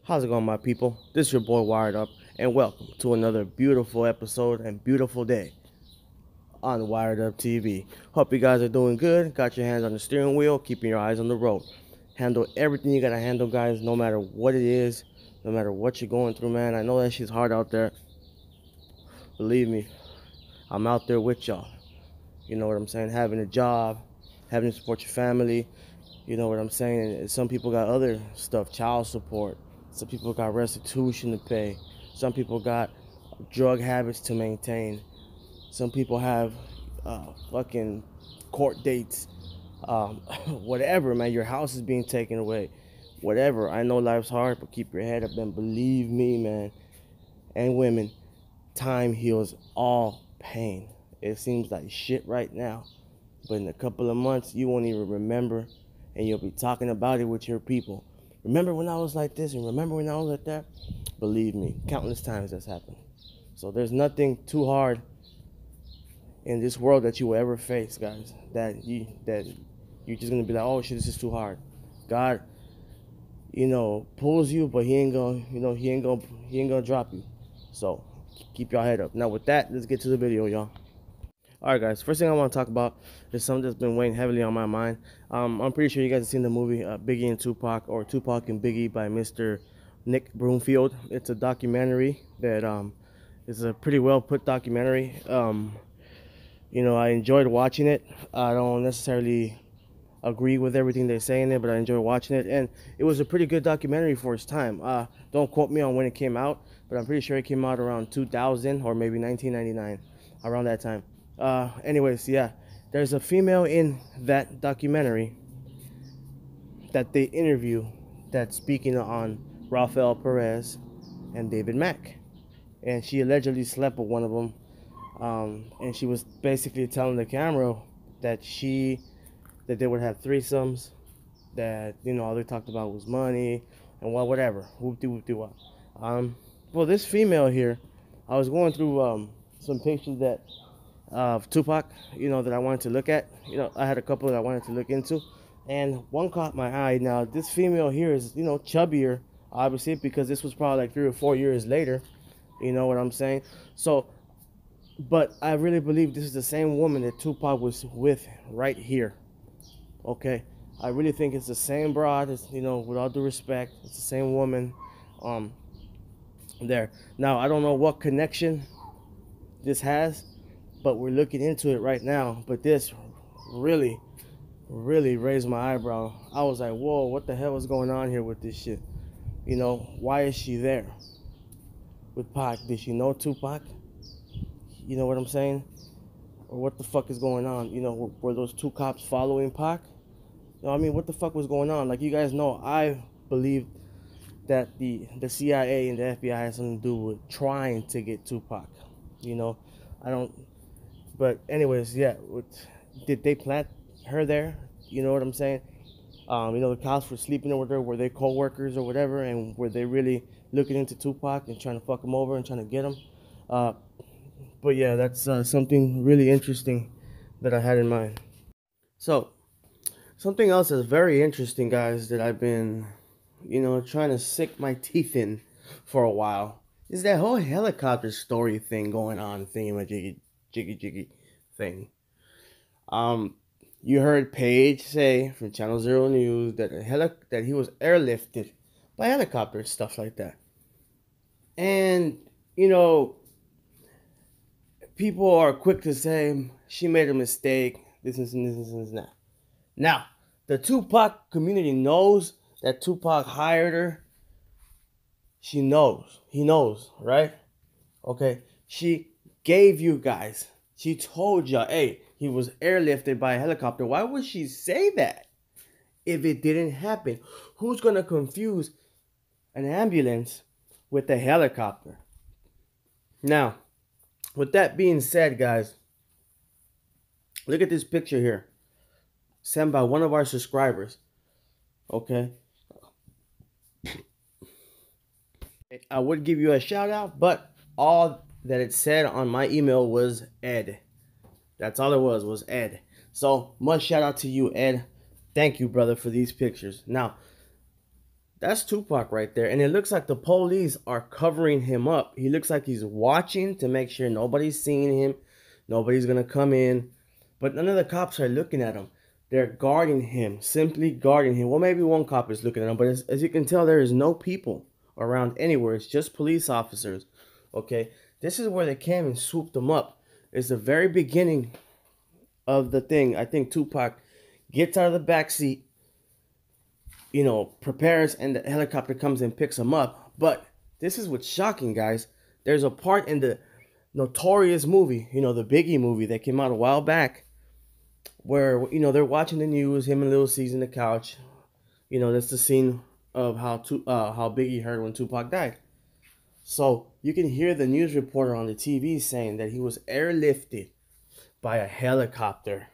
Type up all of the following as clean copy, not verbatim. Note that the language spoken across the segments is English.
How's it going, my people? This is your boy Wired Up, and welcome to another beautiful episode and beautiful day on Wired Up TV. Hope you guys are doing good. Got your hands on the steering wheel, keeping your eyes on the road. Handle everything you gotta handle, guys, no matter what it is, no matter what you're going through, man. I know that shit's hard out there. Believe me, I'm out there with y'all. You know what I'm saying? Having a job, having to support your family. You know what I'm saying? And some people got other stuff, child support. Some people got restitution to pay. Some people got drug habits to maintain. Some people have fucking court dates. Whatever, man. Your house is being taken away. Whatever. I know life's hard, but keep your head up and believe me, man. And women, time heals all pain. It seems like shit right now, but in a couple of months, you won't even remember, and you'll be talking about it with your people. Remember when I was like this, and remember when I was like that? Believe me, countless times that's happened. So there's nothing too hard in this world that you will ever face, guys. That you're just gonna be like, oh shit, this is too hard. God, pulls you, but he ain't gonna drop you. So keep your head up. Now with that, let's get to the video, y'all. Alright guys, first thing I want to talk about is something that's been weighing heavily on my mind. I'm pretty sure you guys have seen the movie Biggie and Tupac, or Tupac and Biggie by Mr. Nick Broomfield. It's a documentary that is a pretty well put documentary. I enjoyed watching it. I don't necessarily agree with everything they say in it, but I enjoy watching it, and it was a pretty good documentary for its time. Don't quote me on when it came out, but I'm pretty sure it came out around 2000 or maybe 1999, around that time. Anyways, yeah, there's a female in that documentary that they interview that's speaking on Rafael Perez and David Mack, and she allegedly slept with one of them, and she was basically telling the camera that they would have threesomes, that all they talked about was money and whatever, whoop-de-whoop-de-wop. Well, this female here, I was going through some pictures that of Tupac, that I wanted to look at. I had a couple that I wanted to look into, and one caught my eye. Now, this female here is, chubbier, obviously, because this was probably like 3 or 4 years later. You know what I'm saying? So, but I really believe this is the same woman that Tupac was with right here. Okay, I really think it's the same broad. It's, with all due respect, it's the same woman. There. Now, I don't know what connection this has, but we're looking into it right now. But this really, really raised my eyebrow. I was like, whoa, what the hell is going on here with this shit? Why is she there with Pac? Did she know Tupac? You know what I'm saying? Or what the fuck is going on? Were those two cops following Pac? What the fuck was going on? Like, you guys know, I believe that the CIA and the FBI has something to do with trying to get Tupac. I don't. But anyways, yeah. Did they plant her there? You know what I'm saying? The cops were sleeping over there. Were they co-workers or whatever? And were they really looking into Tupac and trying to fuck him over and trying to get him? But yeah, that's something really interesting that I had in mind. So, something else that's very interesting, guys, that I've been, trying to sink my teeth in for a while, is that whole helicopter story thing going on, thingy jiggy thing. You heard Paige say from Channel Zero News that that he was airlifted by helicopter, stuff like that. And people are quick to say she made a mistake, this and that. Now, the Tupac community knows that Tupac hired her. She knows. He knows, right? Okay. She gave you guys. She told y'all, hey, he was airlifted by a helicopter. Why would she say that if it didn't happen? Who's going to confuse an ambulance with a helicopter? Now, with that being said, guys, look at this picture here, sent by one of our subscribers. Okay. I would give you a shout out, but all that it said on my email was Ed. That's all it was Ed. So much shout out to you, Ed. Thank you, brother, for these pictures. Now, That's Tupac right there. And it looks like the police are covering him up. He looks like he's watching to make sure nobody's seeing him. Nobody's going to come in. But none of the cops are looking at him. They're guarding him, simply guarding him. Well, maybe one cop is looking at him, but as you can tell, there is no people around anywhere. It's just police officers. Okay, this is where they came and swooped him up. It's the very beginning of the thing. I think Tupac gets out of the back seat, prepares, and the helicopter comes and picks him up. But this is what's shocking, guys. There's a part in the notorious movie, the Biggie movie that came out a while back, where they're watching the news, him and Lil C's in the couch. That's the scene of how Biggie heard when Tupac died. So you can hear the news reporter on the TV saying that he was airlifted by a helicopter.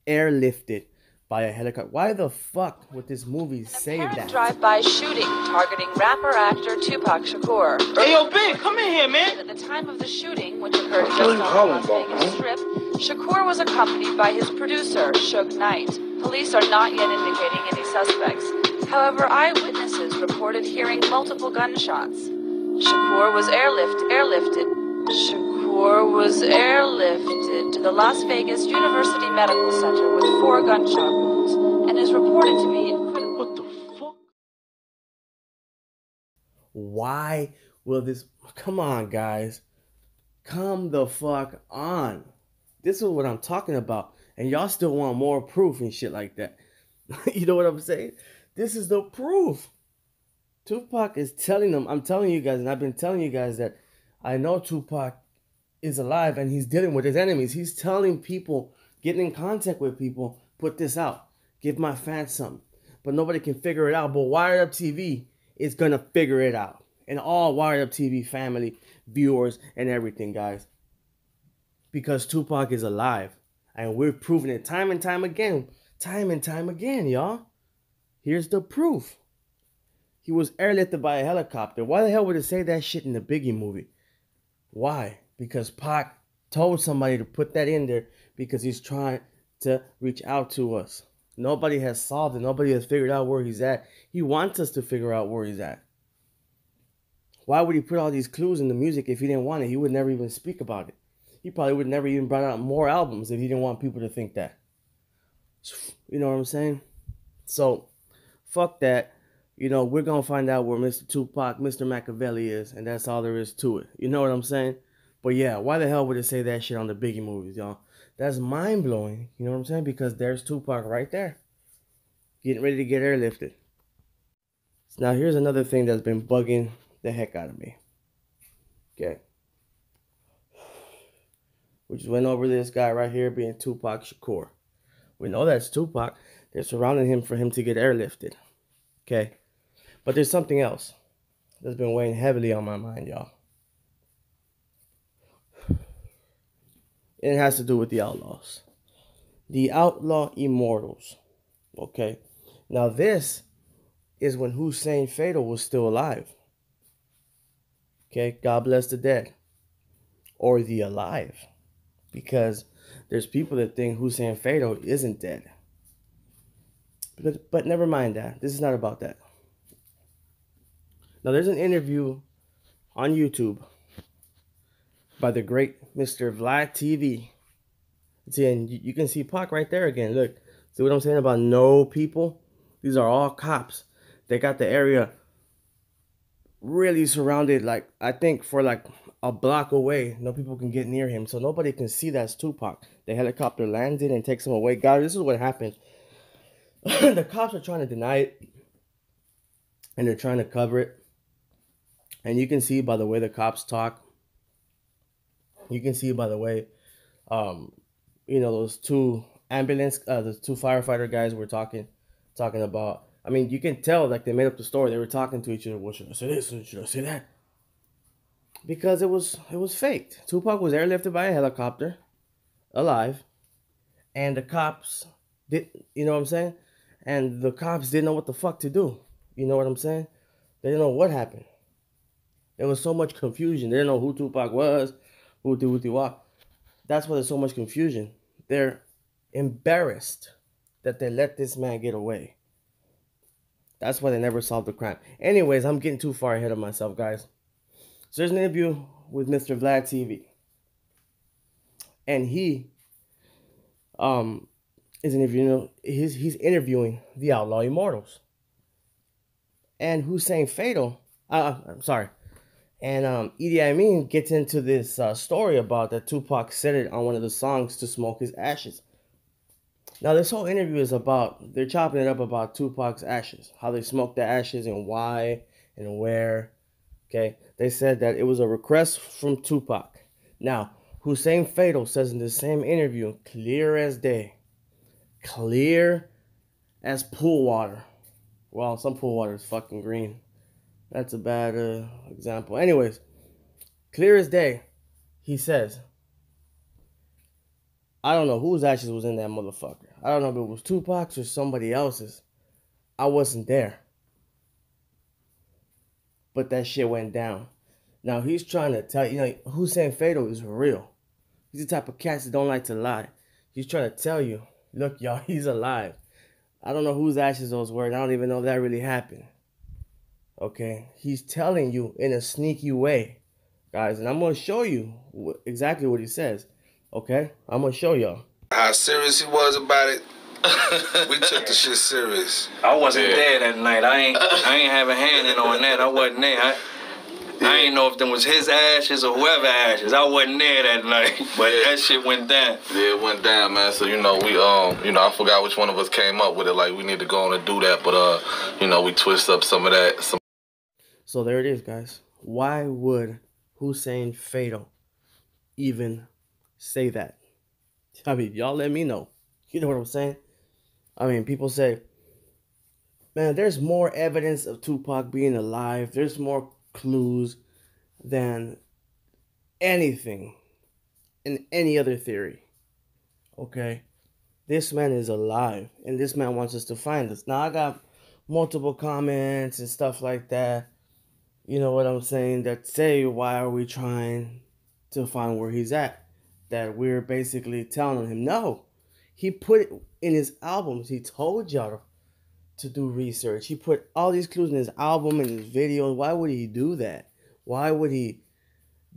Airlifted by a helicopter. Why the fuck would this movie say that? Drive-by shooting targeting rapper-actor Tupac Shakur. Hey, yo, Ben, come in here, man. At the time of the shooting, which occurred just on the Las Vegas Strip, Shakur was accompanied by his producer, Suge Knight. Police are not yet indicating any suspects. However, eyewitnesses reported hearing multiple gunshots. Shakur was airlifted to the Las Vegas University Medical Center with 4 gunshot wounds and is reported to be in critical... What the fuck? Why will this... Come on, guys. Come the fuck on. This is what I'm talking about. And y'all still want more proof and shit like that. You know what I'm saying? This is the proof. Tupac is telling them, I'm telling you guys, and I've been telling you guys that I know Tupac is alive and he's dealing with his enemies. He's telling people, getting in contact with people, put this out. Give my fans something. But nobody can figure it out. But Wired Up TV is going to figure it out. And all Wired Up TV family, viewers, and everything, guys. Because Tupac is alive. And we're proving it time and time again. Time and time again, y'all. Here's the proof. He was airlifted by a helicopter. Why the hell would it say that shit in the Biggie movie? Why? Because Pac told somebody to put that in there because he's trying to reach out to us. Nobody has solved it. Nobody has figured out where he's at. He wants us to figure out where he's at. Why would he put all these clues in the music if he didn't want it? He would never even speak about it. He probably would never even brought out more albums if he didn't want people to think that. You know what I'm saying? So, fuck that. We're going to find out where Mr. Tupac, Mr. Machiavelli is, and that's all there is to it. You know what I'm saying? But yeah, why the hell would it say that shit on the Biggie movies, y'all? That's mind-blowing, you know what I'm saying? Because there's Tupac right there, getting ready to get airlifted. Now, here's another thing that's been bugging the heck out of me. Okay. We just went over this guy right here being Tupac Shakur. We know that's Tupac. They're surrounding him for him to get airlifted. Okay. But there's something else that's been weighing heavily on my mind, y'all. It has to do with the Outlaws. The Outlaw Immortals. Okay. Now this is when Hussein Fatal was still alive. Okay. God bless the dead. Or the alive. Because there's people that think Hussein Fatal isn't dead. But never mind that. This is not about that. Now, there's an interview on YouTube by the great Mr. Vlad TV. See, and you can see Pac right there again. Look, see what I'm saying about no people? These are all cops. They got the area really surrounded, like, I think for like a block away. No people can get near him. So nobody can see that's Tupac. The helicopter landed and takes him away. God, this is what happened. The cops are trying to deny it. And they're trying to cover it. And you can see by the way the cops talk. You can see by the way, those two the two firefighter guys were talking about. I mean, you can tell like they made up the story. They were talking to each other. Well, should I say this? Should I say that? Because it was faked. Tupac was airlifted by a helicopter, alive, and the cops did. You know what I'm saying? And the cops didn't know what the fuck to do. You know what I'm saying? They didn't know what happened. There was so much confusion. They didn't know who Tupac was, who did what. That's why there's so much confusion. They're embarrassed that they let this man get away. That's why they never solved the crime. Anyways, I'm getting too far ahead of myself, guys. So there's an interview with Mr. Vlad TV. And he is interviewing, he's interviewing the Outlaw Immortals. And Hussein Fatal, I'm sorry. And Idi Amin gets into this story about that Tupac said it on one of the songs to smoke his ashes. Now, this whole interview is about, they're chopping it up about Tupac's ashes, how they smoked the ashes and why and where. Okay, they said that it was a request from Tupac. Now, Hussein Fatal says in the same interview, clear as day, clear as pool water. Well, some pool water is fucking green. That's a bad example. Anyways, clear as day, he says, I don't know whose ashes was in that motherfucker. I don't know if it was Tupac's or somebody else's. I wasn't there. But that shit went down. Now, he's trying to tell you, Hussein Fatal is real. He's the type of cat that don't like to lie. He's trying to tell you, look, y'all, he's alive. I don't know whose ashes those were, and I don't even know if that really happened. Okay? He's telling you in a sneaky way, guys, and I'm going to show you exactly what he says. Okay? I'm going to show y'all. How serious he was about it. We took the shit serious. I wasn't there that night. I ain't have a hand in on that. I wasn't there. I ain't know if them was his ashes or whoever ashes. I wasn't there that night, but that shit went down. Yeah, it went down, man. So we I forgot which one of us came up with it. Like, we need to go on and do that, but we twist up some of that. So there it is, guys. Why would Hussein Fatal even say that? I mean, y'all let me know. You know what I'm saying? I mean, people say, man, there's more evidence of Tupac being alive. There's more clues than anything in any other theory. Okay? This man is alive, and this man wants us to find us. Now, I got multiple comments and stuff like that. You know what I'm saying? That say, why are we trying to find where he's at? That we're basically telling him, no. He put it in his albums. He told y'all to do research. He put all these clues in his album and his videos. Why would he do that? Why would he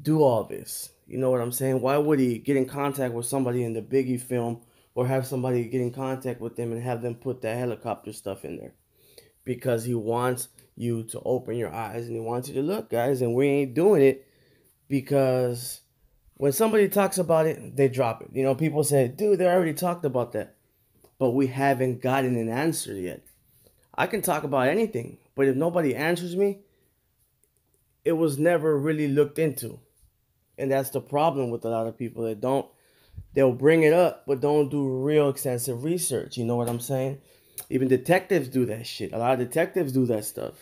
do all this? You know what I'm saying? Why would he get in contact with somebody in the Biggie film or have somebody get in contact with them and have them put that helicopter stuff in there? Because he wants you to open your eyes and he wants you to look, guys. And we ain't doing it because when somebody talks about it, they drop it. People say, dude, they already talked about that. But we haven't gotten an answer yet. I can talk about anything, but if nobody answers me, it was never really looked into. And that's the problem with a lot of people that they'll bring it up, but don't do real extensive research. You know what I'm saying? Even detectives do that shit. A lot of detectives do that stuff.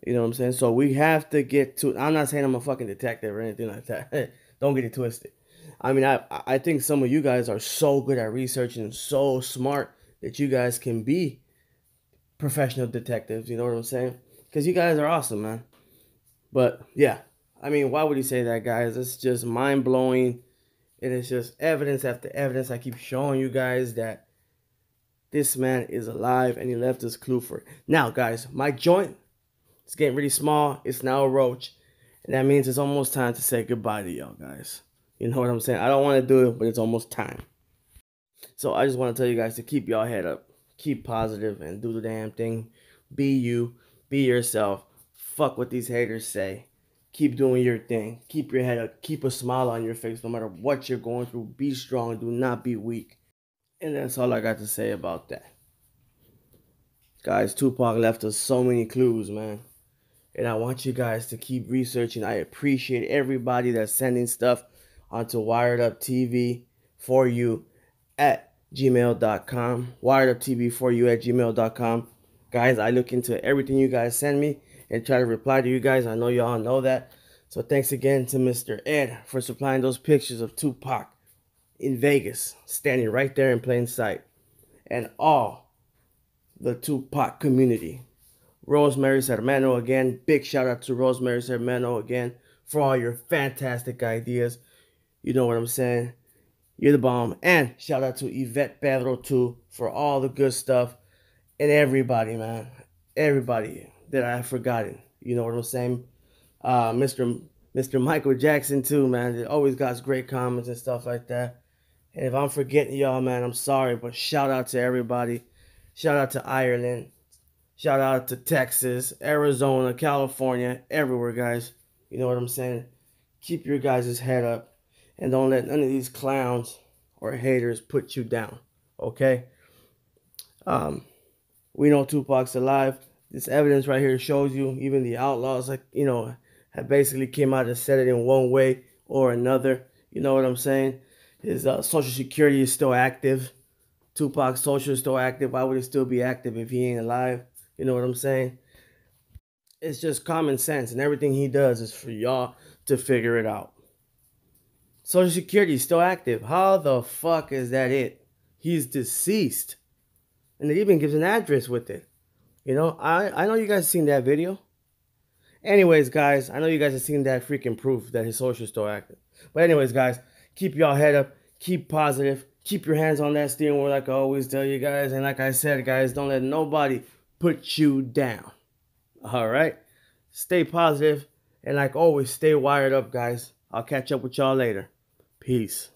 You know what I'm saying? So we have to get to, I'm not saying I'm a fucking detective or anything like that. Don't get it twisted. I mean, I think some of you guys are so good at researching and so smart that you guys can be professional detectives. You know what I'm saying? Because you guys are awesome, man. But, yeah. I mean, why would he say that, guys? It's just mind-blowing. And it's just evidence after evidence. I keep showing you guys that this man is alive and he left us clue for it. Now, guys, my joint is getting really small. It's now a roach. And that means it's almost time to say goodbye to y'all, guys. You know what I'm saying? I don't want to do it, but it's almost time. So I just want to tell you guys to keep y'all head up. Keep positive and do the damn thing. Be you. Be yourself. Fuck what these haters say. Keep doing your thing. Keep your head up. Keep a smile on your face no matter what you're going through. Be strong. Do not be weak. And that's all I got to say about that. Guys, Tupac left us so many clues, man. And I want you guys to keep researching. I appreciate everybody that's sending stuff onto wireduptv for you at gmail.com. Wireduptv for you at gmail.com. Guys, I look into everything you guys send me and try to reply to you guys. I know y'all know that. So thanks again to Mr. Ed for supplying those pictures of Tupac in Vegas, standing right there in plain sight. And all the Tupac community. Rosemary's Hermano again. Big shout out to Rosemary's Hermano again for all your fantastic ideas. You know what I'm saying? You're the bomb. And shout out to Yvette Pedro too for all the good stuff. And everybody, man. everybody that I have forgotten. You know what I'm saying? Mr. Michael Jackson too, man. He always got great comments and stuff like that. And if I'm forgetting y'all, man, I'm sorry. But shout out to everybody. Shout out to Ireland. Shout out to Texas, Arizona, California, everywhere, guys. You know what I'm saying? Keep your guys' head up. And don't let none of these clowns or haters put you down. Okay? We know Tupac's alive. This evidence right here shows you even the outlaws, like, you know, have basically came out and said it in one way or another. You know what I'm saying? His Social Security is still active. Tupac's social is still active. Why would it still be active if he ain't alive? You know what I'm saying? It's just common sense, and everything he does is for y'all to figure it out. Social Security is still active. How the fuck is that it? He's deceased. And it even gives an address with it. You know, I know you guys seen that video. Anyways, guys, I know you guys have seen that freaking proof that his social is still active. But anyways, guys, keep y'all head up. Keep positive. Keep your hands on that steering wheel like I always tell you guys. And like I said, guys, don't let nobody put you down. All right? Stay positive. And like always, stay wired up, guys. I'll catch up with y'all later. Peace.